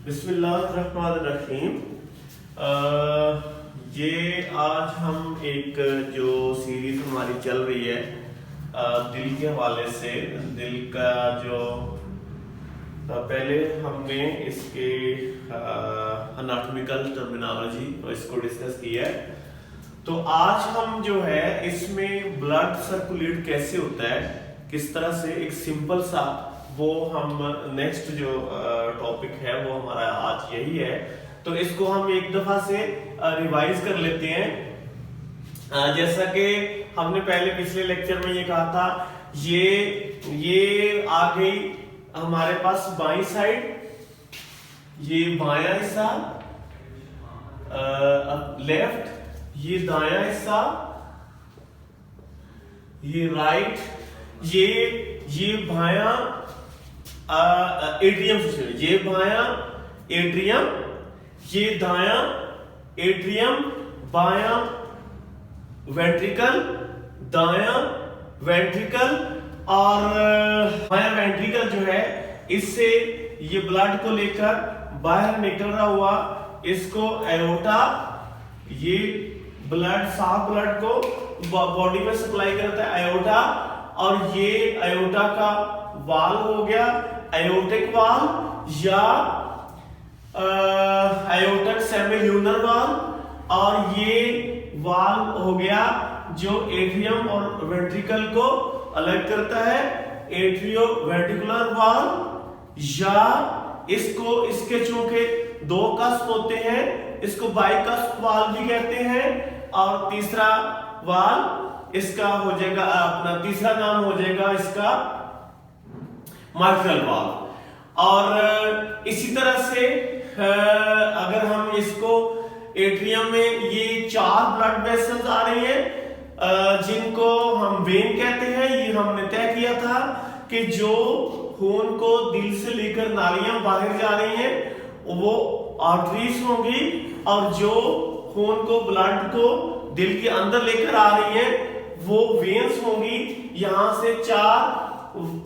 बिस्मिल्लाहिर्रहमानिर्रहीम। ये आज हम एक जो सीरीज हमारी चल रही है दिल के हवाले से, दिल का जो पहले हमने इसके एनाटॉमिकल टर्मिनोलॉजी इसको डिस्कस किया है। तो आज हम जो है इसमें ब्लड सर्कुलेट कैसे होता है, किस तरह से, एक सिंपल सा वो हम नेक्स्ट जो टॉपिक है वो हमारा आज यही है। तो इसको हम एक दफा से रिवाइज कर लेते हैं। जैसा कि हमने पहले पिछले लेक्चर में ये कहा था, ये आ गई हमारे पास बाईं साइड, ये बायां हिस्सा लेफ्ट, ये दायां हिस्सा, ये राइट, ये बायां एट्रियम, ये बायां एट्रियम, ये दायां एट्रियम, बायां वेंट्रिकल, दायां वेंट्रिकल, और बायां वेंट्रिकल जो है इससे ये ब्लड को लेकर बाहर निकल रहा हुआ, इसको एओर्टा, ये ब्लड, साफ ब्लड को बॉडी में सप्लाई करता है एओर्टा, और ये एओर्टा का वाल हो गया एओर्टिक वाल या एओर्टिक सेमिल्यूनर वाल, और ये वाल हो गया जो एट्रियम और वेंट्रिकल को अलग करता है, एट्रियो वेंट्रिकुलर वाल, या इसको इसके चूंकि दो कस्प होते हैं इसको बाइकस्प वाल भी कहते हैं, और तीसरा वाल इसका हो जाएगा, अपना तीसरा नाम हो जाएगा इसका माइट्रल वाल। और इसी तरह से अगर हम इसको एट्रियम में ये 4 ब्लड वेसल्स आ रही हैं जिनको हम वेन कहते हैं। ये हमने तय किया था कि जो खून को दिल से लेकर नालियां बाहर जा रही हैं वो आर्टरीज होंगी, और जो खून को, ब्लड को दिल के अंदर लेकर आ रही हैं वो वेन्स होंगी। यहां से 4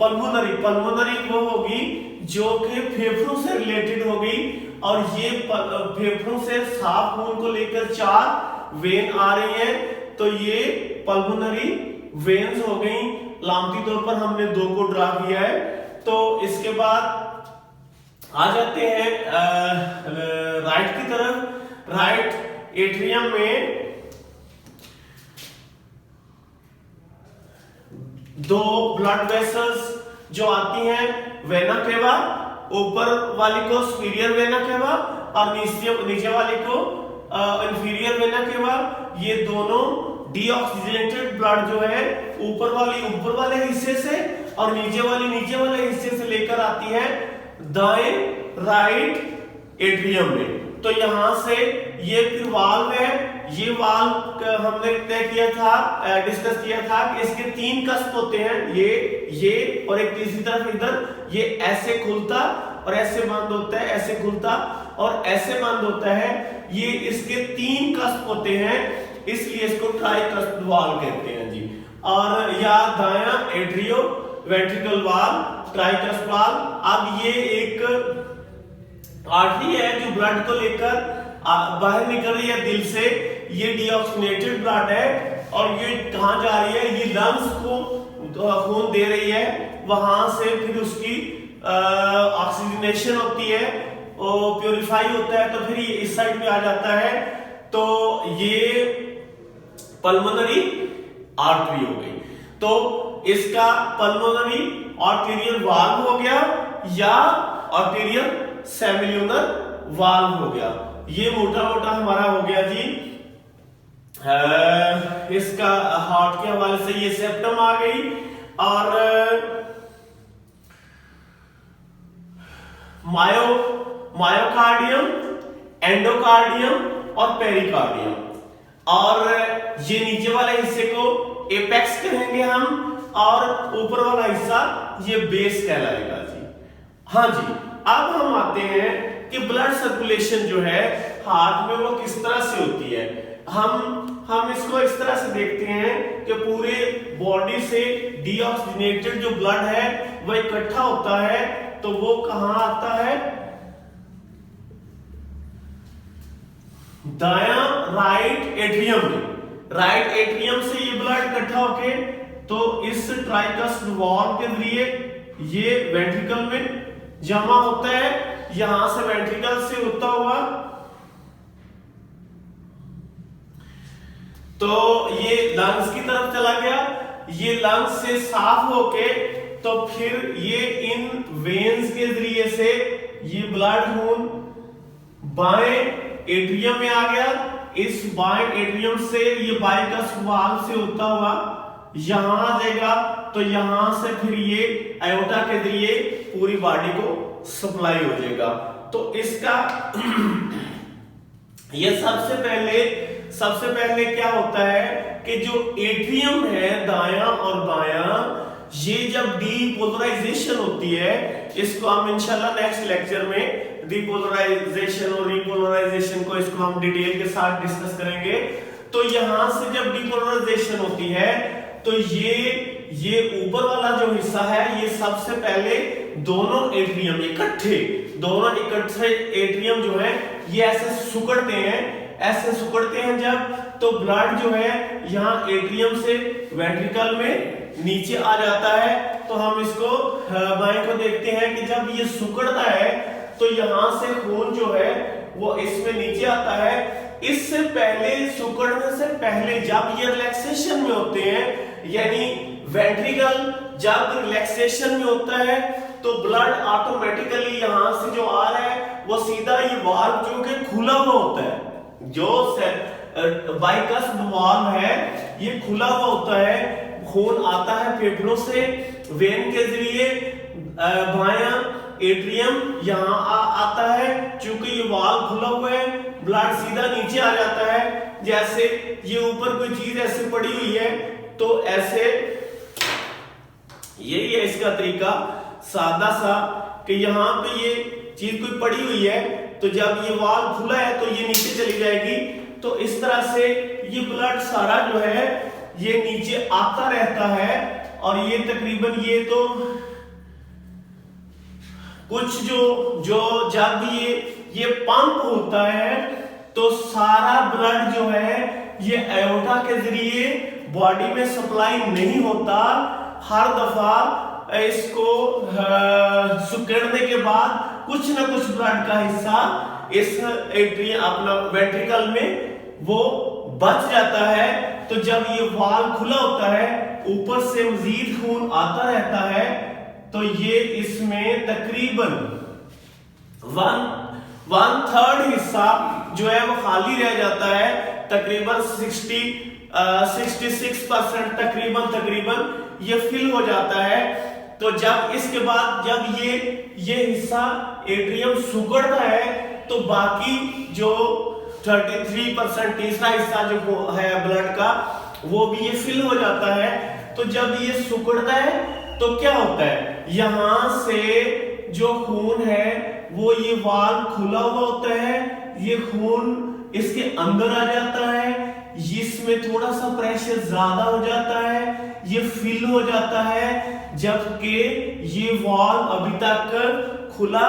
पल्मोनरी वो होगी जो कि फेफड़ों से रिलेटेड होगी, और ये फेफड़ों से साफ खून को लेकर 4 वेन आ रही हैं, तो ये पल्मोनरी वेन्स हो गई। लामती तौर पर हमने 2 को ड्रा किया है। तो इसके बाद आ जाते हैं राइट की तरफ। राइट एट्रियम में 2 ब्लड वेसल्स जो आती हैं, वेना केवा, ऊपर वाली को सुपीरियर वेना केवा और नीचे वाली को इंफीरियर वेना केवा। ये दोनों डीऑक्सीजनेटेड ब्लड जो है ऊपर वाले हिस्से से और नीचे वाले हिस्से से लेकर आती है दाएं राइट एट्रियम में। तो यहां से ये फिर वाल्व है, ये वाल्व हमने तय किया था, डिस्कस किया था कि इसके 3 कस्प होते हैं, ये और एक तीसरी तरफ इधर, ये ऐसे खुलता और ऐसे बंद होता है, ऐसे खुलता और ऐसे बंद होता है। ये इसके 3 कस्प होते हैं, इसलिए इसको ट्राइकस्प वाल्व कहते हैं जी। और या दायां एट्रियो वेंट्रिकल वाल्व, ट्राइकस्प वाल्व। अब ये एक आर्टरी है जो ब्लड को लेकर बाहर निकल रही है दिल से, ये डीऑक्सीजनेटेड ब्लड है, और ये कहां जा रही है, ये लंग्स को खून दे रही है, वहां से फिर उसकी ऑक्सीजनेशन होती है, वो प्यूरिफाई होता है, तो फिर ये इस साइड में आ जाता है। तो ये पल्मोनरी आर्टरी हो गई। तो इसका पल्मोनरी आर्टेरियल वाल्व हो गया या आर्टेरियल सेमिल्यूनर वाल्व हो गया। ये मोटा हमारा हो गया जी। इसका हार्ट के हवाले से ये सेप्टम आ गई, और मायोकार्डियम, एंडोकार्डियम और पेरिकार्डियम, और ये नीचे वाले हिस्से को एपेक्स कहेंगे हम, और ऊपर वाला हिस्सा ये बेस कहलाएगा जी। हाँ जी, अब हम आते हैं कि ब्लड सर्कुलेशन जो है हार्ट में वो किस तरह से होती है। हम इसको इस तरह से देखते हैं कि पूरे बॉडी से डीऑक्सीजनेटेड जो ब्लड है वो इकट्ठा होता है, तो वो कहां आता है, दायां राइट एट्रियम में, राइट एट्रियम से ये ब्लड इकट्ठा होके तो इस ट्राइकस्ट वॉल्व के जरिए ये वेंट्रिकल में जमा होता है, यहां से वेंट्रिकल से होता हुआ तो ये लंग्स की तरफ चला गया, ये लंग्स से साफ होके तो फिर ये इन वेन्स के जरिए से ये ब्लड खून बाएं एट्रियम में आ गया, इस बाएं एट्रियम से ये बाइकस वाल्व से होता हुआ यहां आ जाएगा, तो यहां से फिर ये आयोटा के जरिए पूरी बॉडी को सप्लाई हो जाएगा। तो इसका ये सबसे पहले क्या होता है कि जो एट्रियम है दायां और बायां, ये जब डीपोलराइजेशन होती है, इसको हम इंशाल्लाह नेक्स्ट लेक्चर में डीपोलराइजेशन और रीपोलराइजेशन को इसको हम डिटेल के साथ डिस्कस करेंगे। तो यहां से जब डीपोलराइजेशन होती है तो ये ऊपर वाला जो हिस्सा है ये सबसे पहले दोनों एट्रियम इकट्ठे एट्रियम जो है ये ऐसे सुकड़ते हैं जब, तो ब्लड जो है यहाँ एट्रियम से वेंट्रिकल में नीचे आ जाता है। तो हम इसको बाएं को देखते हैं कि जब ये सुकड़ता है तो यहाँ से खून जो है वो इसमें नीचे आता है। इससे पहले, सुकड़ने से पहले जब ये रिलैक्सेशन में होते हैं, यानी वेंट्रिकल जब रिलैक्सेशन में होता है तो ब्लड ऑटोमेटिकली यहां से जो आ रहा है वो सीधा ये वाल्व जो कि खुला हुआ होता है, जो बाइकस वाल्व है ये खुला हुआ होता है, खून आता है फेफड़ों से वेन के जरिए बायां एट्रियम यहां आता है, चूंकि ये वाल्व खुला हुआ है ब्लड सीधा नीचे आ जाता है। जैसे ये ऊपर कोई चीज ऐसे पड़ी हुई है तो ऐसे, यही है इसका तरीका सादा सा कि यहाँ पे ये चीज कोई पड़ी हुई है तो जब ये वाल्व खुला है तो ये नीचे चली जाएगी। तो इस तरह से ये ब्लड सारा जो है ये नीचे आता रहता है, और ये तकरीबन ये तो कुछ जो जब ये पंप होता है तो सारा ब्लड जो है ये एओर्टा के जरिए बॉडी में सप्लाई नहीं होता। हर दफा इसको सुकड़ने के बाद कुछ ना कुछ ब्लड का हिस्सा इस एट्रियम अपना वेंट्रिकल में वो बच जाता है। तो जब ये वाल्व खुला होता है ऊपर से मजीद खून आता रहता है, तो ये इसमें तकरीबन 1/3 हिस्सा जो है वो खाली रह जाता है, तकरीबन 66% तकरीबन ये फिल हो जाता है। तो जब इसके बाद जब ये हिस्सा एट्रियम सुकड़ता है तो बाकी जो 33% तीसरा हिस्सा जो है ब्लड का वो भी ये फिल हो जाता है। तो जब ये सुकड़ता है तो क्या होता है, यहां से जो खून है वो ये वाल्व खुला हुआ होता है, ये खून इसके अंदर आ जाता है, इसमें थोड़ा सा प्रेशर ज्यादा हो जाता है, ये फिल हो जाता है, जबकि ये वाल्व अभी तक खुला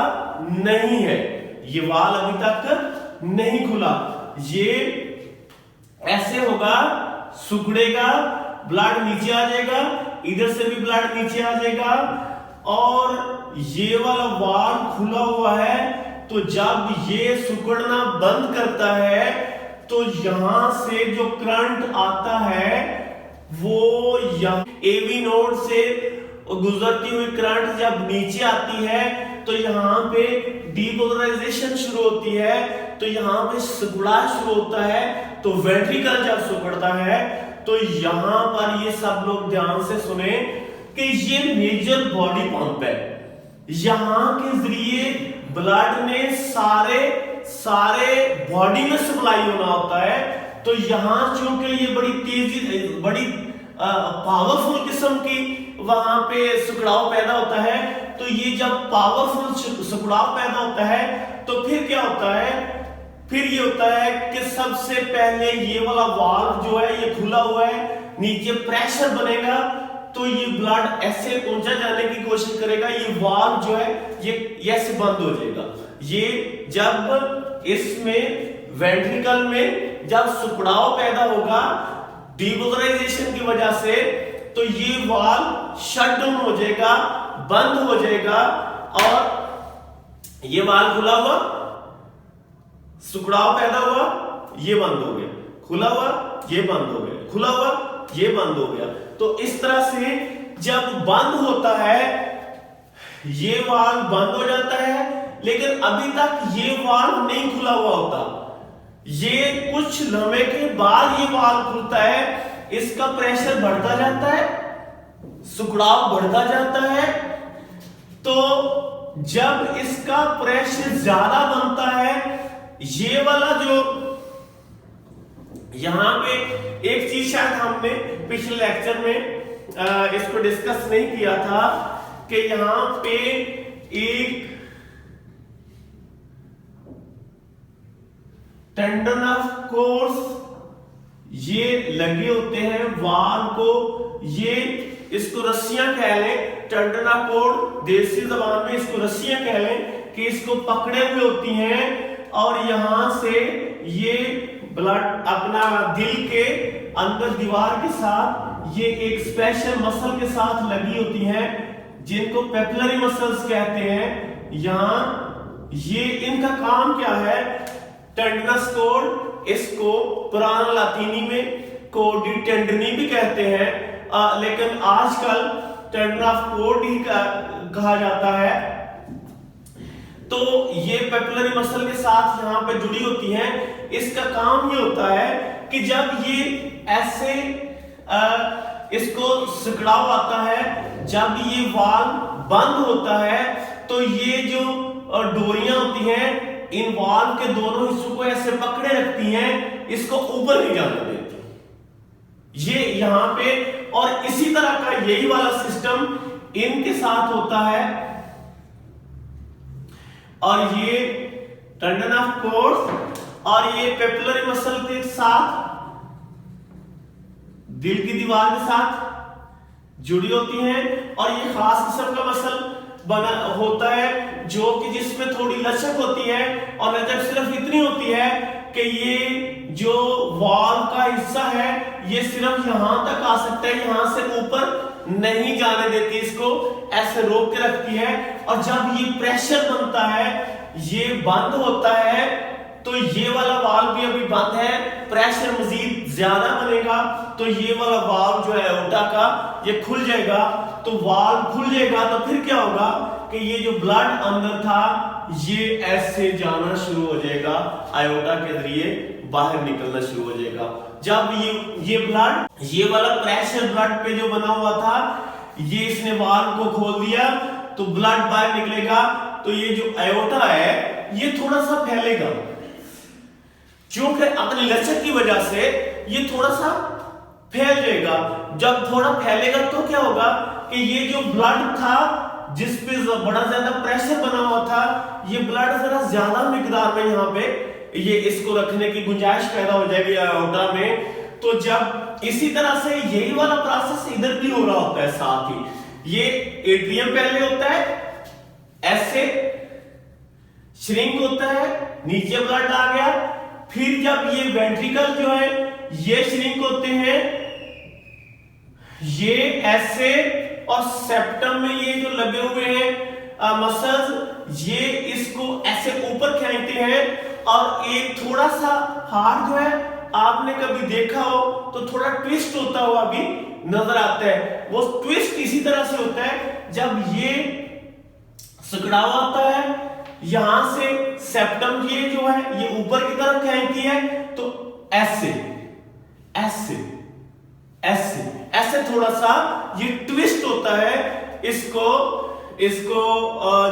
नहीं है, ये वाल्व अभी तक नहीं खुला। ये ऐसे होगा, सुकड़ेगा, ब्लड नीचे आ जाएगा, इधर से भी ब्लड नीचे आ जाएगा, और ये वाला वाल्व खुला हुआ है। तो जब ये सुकड़ना बंद करता है तो यहां से जो करंट आता है वो एवी नोड से गुजरती हुई करंट जब नीचे आती है तो यहाँ पे डीपोलराइजेशन शुरू होती है, तो यहाँ पे सिकुड़ाव शुरू होता है। तो वेंट्रिकल जब सिकुड़ता है तो यहाँ पर ये सब लोग ध्यान से सुने कि ये मेजर बॉडी पंप है, यहाँ के जरिए ब्लड में सारे बॉडी में सप्लाई होना होता है। तो यहाँ चूंकि ये बड़ी पावरफुल किस्म की वहां पे सिकुड़ाव पैदा होता है, तो ये जब पावरफुल सिकुड़ाव पैदा होता है तो फिर क्या होता है, फिर ये होता है कि सबसे पहले ये वाला वाल्व जो है ये खुला हुआ है, नीचे प्रेशर बनेगा तो ये ब्लड ऐसे ऊंचा जाने की कोशिश करेगा, ये वाल्व जो है ये ऐसे बंद हो जाएगा। ये जब इसमें वेंट्रिकल में जब सुकड़ाव पैदा होगा डिवोलराइजेशन की वजह से, तो ये वाल्व शट डाउन हो जाएगा, बंद हो जाएगा, और ये वाल्व खुला हुआ, सुकड़ाव पैदा हुआ, ये बंद हो गया, खुला हुआ, ये बंद हो गया, खुला हुआ, ये बंद हो गया। तो इस तरह से जब बंद होता है ये वाल्व बंद हो जाता है, लेकिन अभी तक ये वाल्व नहीं खुला हुआ होता। ये कुछ लम्हे के बाद ये वाल्व खुलता है, इसका प्रेशर बढ़ता जाता है, सुकड़ाव बढ़ता जाता है। तो जब इसका प्रेशर ज्यादा बनता है, ये वाला जो यहां पे एक चीज शायद हमने पिछले लेक्चर में इसको डिस्कस नहीं किया था कि यहां पे एक टेंडन ऑफ कोर्स ये लगे होते हैं वाल्व को, ये इसको रस्सियां कह लें, टेंडन ऑफ कोर्स देसी जबान में इसको रस्सियां कह लें कि इसको पकड़े हुए होती हैं, और यहां से ये ब्लड अपना दिल के अंदर दीवार के साथ ये एक स्पेशल मसल के साथ लगी होती हैं जिनको पेपिलरी मसल्स कहते हैं। यहां ये इनका काम क्या है, टेंडनस कॉर्ड, इसको पुराना लातीनी में कॉर्डी टेंडनी भी कहते हैं, लेकिन आजकल टेंडन ऑफ कॉर्ड ही कहा जाता है। तो ये पेपिलरी मसल के साथ यहां पे जुड़ी होती हैं। इसका काम ये होता है कि जब ये ऐसे इसको सिकुड़ाव आता है, जब ये वाल्व बंद होता है, तो ये जो डोरियां होती हैं इन वाल्व के दोनों हिस्सों को ऐसे पकड़े रखती हैं, इसको ऊपर नहीं जाने देती ये यहां पे। और इसी तरह का यही वाला सिस्टम इनके साथ होता है, और ये टेंडन ऑफ कोर्स और ये पेपिलरी मसल के साथ दिल की दीवार के साथ जुड़ी होती हैं। और ये खास किस्म का मसल बना होता है जो कि जिसमें थोड़ी लचक होती है, और लचक सिर्फ इतनी होती है कि ये जो वाल्व का हिस्सा है ये सिर्फ यहां तक आ सकता है, यहां से ऊपर नहीं जाने देती, इसको ऐसे रोक के रखती है। और जब ये प्रेशर बनता है, ये बंद होता है, तो ये वाला वाल्व भी अभी बंद है, प्रेशर मजीद ज्यादा बनेगा तो ये वाला वाल्व जो है एओर्टा का ये खुल जाएगा। तो वाल्व खुल जाएगा तो फिर क्या होगा कि ये जो ब्लड अंदर था ये ऐसे जाना शुरू हो जाएगा, आयोटा के जरिए बाहर निकलना शुरू हो जाएगा। जब ये ब्लड, ये वाला प्रेशर ब्लड पे जो बना हुआ था, ये इसने वाल्व को खोल दिया तो ब्लड बाहर निकलेगा। तो ये जो आयोटा है ये थोड़ा सा फैलेगा, क्योंकि अपनी लचक की वजह से ये थोड़ा सा फैल जाएगा। जब थोड़ा फैलेगा तो क्या होगा कि ये जो ब्लड था जिस पे बड़ा ज्यादा प्रेशर बना हुआ था, ये ब्लड जरा ज्यादा मिकदार में यहाँ पे ये इसको रखने की गुंजाइश पैदा हो जाएगी आयोटा में। तो जब इसी तरह से यही वाला प्रोसेस इधर भी हो रहा होता है, साथ ही ये एट्रियम पहले होता है, ऐसे श्रिंक होता है, नीचे ब्लड आ गया, फिर जब ये वेंट्रिकल जो है ये श्रिंक होते हैं, ये ऐसे, और सेप्टम में ये जो लगे हुए हैं मसल्स ये इसको ऐसे ऊपर खींचते हैं। और एक थोड़ा सा हार्ट जो है आपने कभी देखा हो तो थोड़ा ट्विस्ट होता हुआ भी नजर आता है, वो ट्विस्ट इसी तरह से होता है जब ये सिकुड़ाव आता है, यहां से सेप्टम ये जो है ये ऊपर की तरफ खींचती है, तो ऐसे ऐसे ऐसे ऐसे थोड़ा सा ये ट्विस्ट होता है। इसको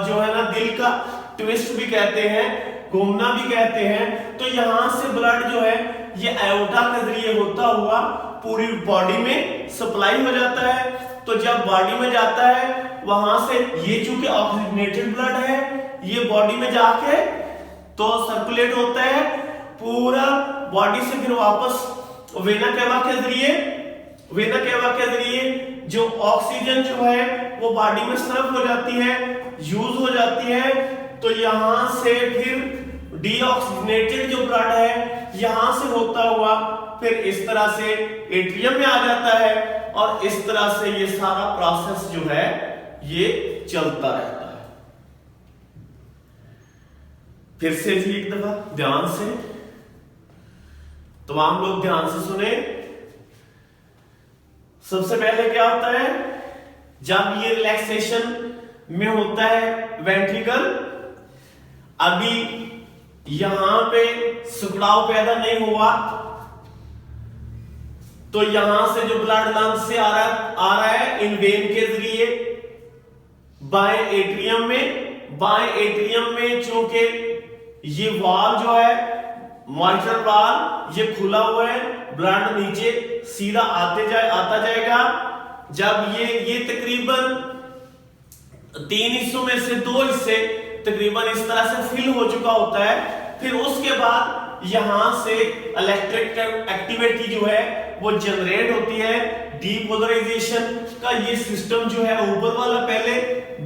जो है ना दिल का ट्विस्ट भी कहते हैं, घूमना भी कहते हैं। तो यहां से ब्लड जो है ये आयोटा के जरिए होता हुआ पूरी बॉडी में सप्लाई हो जाता है। तो जब बॉडी में जाता है वहां से ये चूंकि ऑक्सीजनेटेड ब्लड है, ये बॉडी में जाके तो सर्कुलेट होता है पूरा बॉडी से, फिर वापस वेना केवा के जरिए जो ऑक्सीजन जो है वो बॉडी में सर्व हो जाती है, यूज हो जाती है। तो यहां से फिर डीऑक्सीजनेटेड जो ब्लड है यहां से होता हुआ फिर इस तरह से एट्रियम में आ जाता है और इस तरह से ये सारा प्रोसेस जो है ये चलता रहता है। फिर से जी एक दफा ध्यान से, तमाम लोग ध्यान से सुने। सबसे पहले क्या होता है, जब ये रिलैक्सेशन में होता है वेंट्रिकल, अभी यहां पे सुकड़ाव पैदा नहीं हुआ, तो यहां से जो ब्लड लंग्स से आ रहा है इन वेन के जरिए बाएं एट्रियम में चूंकि ये वाल्व जो है माइट्रल वाल्व ये खुला हुआ है, ब्लड नीचे सीधा आता जाएगा। जब ये तकरीबन 3 हिस्सों में से 2 हिस्से तकरीबन इस तरह से फिल हो चुका होता है, फिर उसके बाद यहां से इलेक्ट्रिक एक्टिविटी जो है वो जनरेट होती है। डीपोलराइजेशन का ये सिस्टम जो है ऊपर वाला, पहले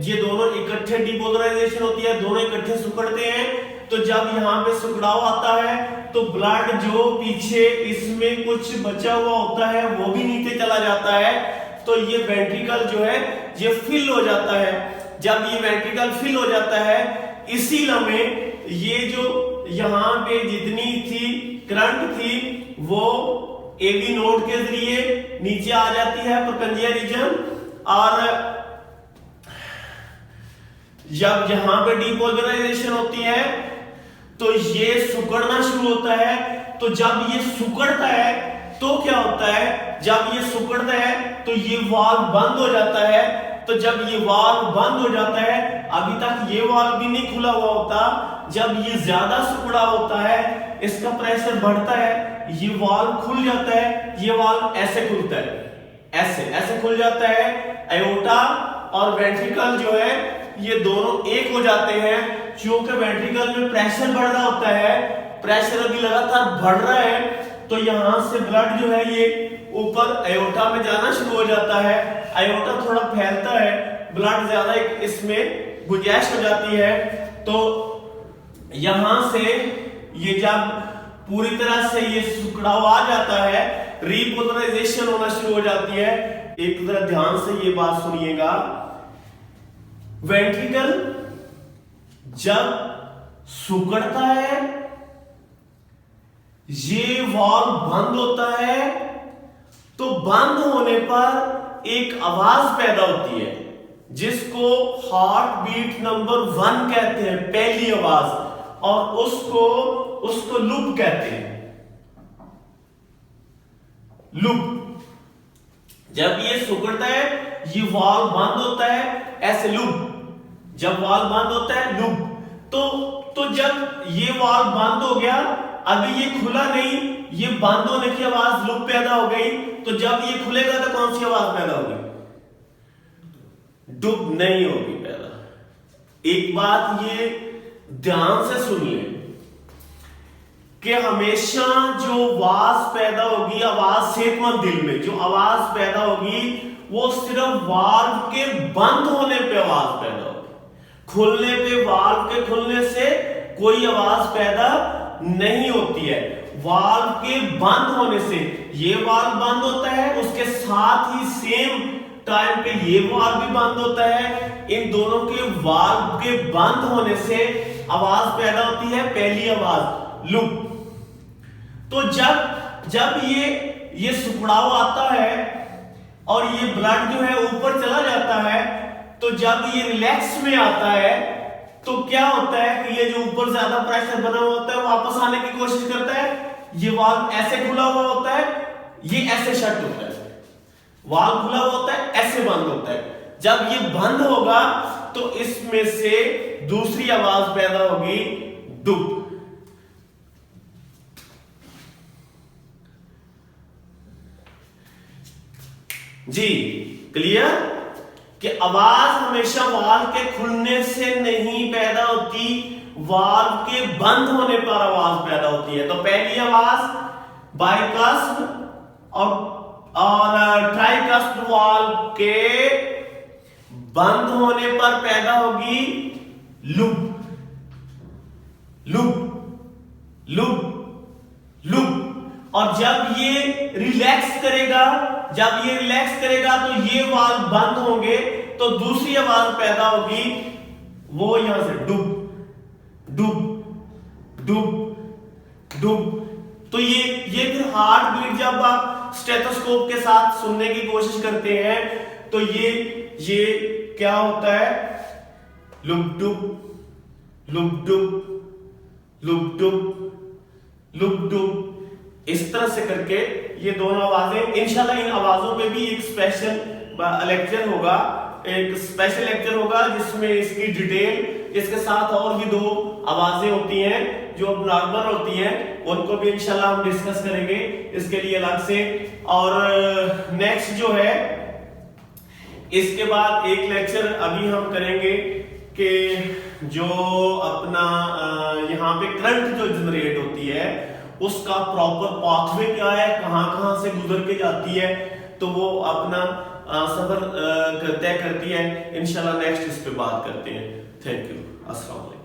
ये दोनों इकट्ठे डीपोलराइजेशन होती है, दोनों इकट्ठे सिकुड़ते हैं। तो जब यहाँ पे सिकुड़ाव आता है तो ब्लड जो पीछे इसमें कुछ बचा हुआ होता है वो भी नीचे चला जाता है, तो ये वेंट्रिकल जो है ये फिल हो जाता है। जब ये वेंट्रिकल फिल हो जाता है, इसी लम्हे ये जो यहाँ पे जितनी थी करंट थी वो एबी नोड के जरिए नीचे आ जाती है प्रकंजिया रीजन, और जब यहां पे डीपोलराइजेशन होती है तो ये सिकुड़ना शुरू होता है। तो जब ये सिकुड़ता है तो क्या होता है, जब ये सिकुड़ता है तो ये वाल्व बंद हो जाता है। तो जब ये वाल्व बंद हो जाता है, अभी तक ये वाल्व भी नहीं खुला हुआ होता, जब ये ज्यादा सिकुड़ा होता है, इसका प्रेशर बढ़ता है, ये वाल्व खुल जाता है, ये वाल्व ऐसे खुलता है, ऐसे खुल जाता है। एओर्टा और वेंट्रिकल जो है ये दोनों एक हो जाते हैं। क्योंकि वेंट्रिकल में प्रेशर बढ़ रहा होता है, प्रेशर अभी लगातार बढ़ रहा है, तो यहां से ब्लड जो है ये ऊपर एओर्टा में जाना शुरू हो जाता है। एओर्टा थोड़ा फैलता है, ब्लड ज्यादा इसमें गुंजाइश हो जाती है। तो यहां से ये जब पूरी तरह से ये सिकुड़ाव आ जाता है, रीपोलराइजेशन होना शुरू हो जाती है। एक तरह ध्यान से ये बात सुनिएगा, वेंट्रिकल जब सिकुड़ता है, ये वाल्व बंद होता है, तो बंद होने पर एक आवाज पैदा होती है जिसको हार्ट बीट नंबर 1 कहते हैं, पहली आवाज, और उसको लूप कहते हैं, लूप। जब ये सिकुड़ता है, ये वाल्व बंद होता है, ऐसे लूप। जब वाल्व बंद होता है, लूप। तो जब ये वाल्व बंद हो गया, अभी ये खुला नहीं, ये बंद होने की आवाज लूप पैदा हो गई। तो जब ये खुलेगा तो कौन सी आवाज पैदा होगी? डुब नहीं होगी पैदा। एक बात ये ध्यान से सुनिए कि हमेशा जो आवाज पैदा होगी, आवाज सेहतमंद दिल में जो आवाज पैदा होगी वो सिर्फ वाल्व के बंद होने पे आवाज पैदा होगी। खुलने पे, वाल्व के खुलने से कोई आवाज पैदा नहीं होती है। वाल्व के बंद होने से, ये वाल्व बंद होता है, उसके साथ ही सेम टाइम पे ये वाल्व भी बंद होता है। इन दोनों के वाल्व के बंद होने से आवाज पैदा होती है, पहली आवाज लूप। तो जब ये सिकुड़ाव आता है और ये ब्लड जो है ऊपर चला जाता है, तो जब ये रिलैक्स में आता है तो क्या होता है कि ये जो ऊपर ज्यादा प्रेशर बना हुआ होता है वापस आने की कोशिश करता है। ये वाल्व ऐसे खुला हुआ होता है, ये ऐसे शट होता है। वाल्व खुला हुआ होता है, ऐसे बंद होता है। जब ये बंद होगा तो इसमें से दूसरी आवाज पैदा होगी, डुब। जी क्लियर कि आवाज हमेशा वाल्व के खुलने से नहीं पैदा होती, वाल्व के बंद होने पर आवाज पैदा होती है। तो पहली आवाज बाइकास्ट और ट्राइकास्ट वाल्व के बंद होने पर पैदा होगी लूप। लुब लुब। और जब ये रिलैक्स करेगा तो ये वाल्व बंद होंगे, तो दूसरी आवाज पैदा होगी, वो यहां से डुब डुब डुब डुब। तो ये फिर हार्ट बीट जब आप स्टेथोस्कोप के साथ सुनने की कोशिश करते हैं तो ये क्या होता है, लुब डुब लुब डुब लुब डुब लुब डुब। इस तरह से करके ये दोनों आवाजें, इंशाल्लाह इन आवाजों पे भी एक स्पेशल लेक्चर होगा, एक स्पेशल लेक्चर होगा जिसमें इसकी डिटेल, इसके साथ और भी 2 आवाजें होती हैं जो नॉर्मल होती हैं, उनको भी इंशाल्लाह हम डिस्कस करेंगे इसके लिए अलग से। और नेक्स्ट जो है, इसके बाद एक लेक्चर अभी हम करेंगे कि जो अपना यहाँ पे करंट जो जनरेट होती है उसका प्रॉपर पाथवे क्या है, कहां से गुजर के जाती है, तो वो अपना सफर तय करती है। इंशाल्लाह नेक्स्ट इस पे बात करते हैं। Thank you. अस्सलाम वालेकुम।